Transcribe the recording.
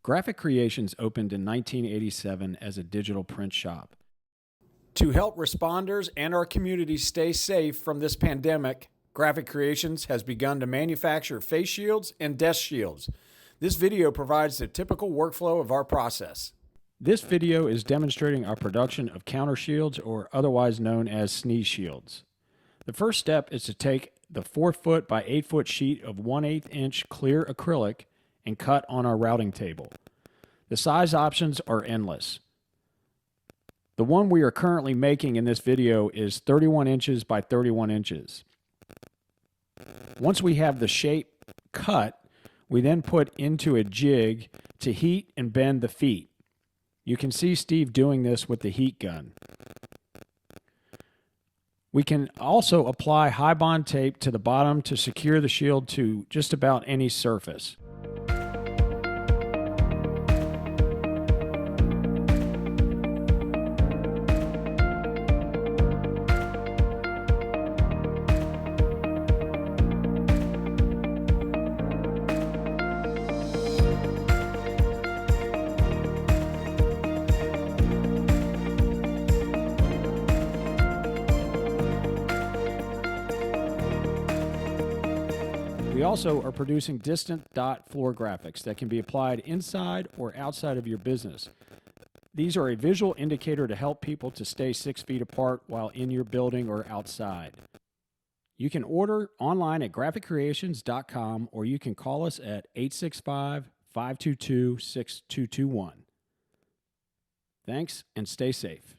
Graphic Creations opened in 1987 as a digital print shop. To help responders and our community stay safe from this pandemic, Graphic Creations has begun to manufacture face shields and desk shields. This video provides the typical workflow of our process. This video is demonstrating our production of counter shields, or otherwise known as sneeze shields. The first step is to take the 4-foot by 8-foot sheet of 1/8 inch clear acrylic and cut on our routing table. The size options are endless. The one we are currently making in this video is 31 inches by 31 inches. Once we have the shape cut, we then put into a jig to heat and bend the feet. You can see Steve doing this with the heat gun. We can also apply high bond tape to the bottom to secure the shield to just about any surface. We also are producing distant dot floor graphics that can be applied inside or outside of your business. These are a visual indicator to help people to stay 6 feet apart while in your building or outside. You can order online at graphiccreations.com, or you can call us at 865-522-6221. Thanks, and stay safe.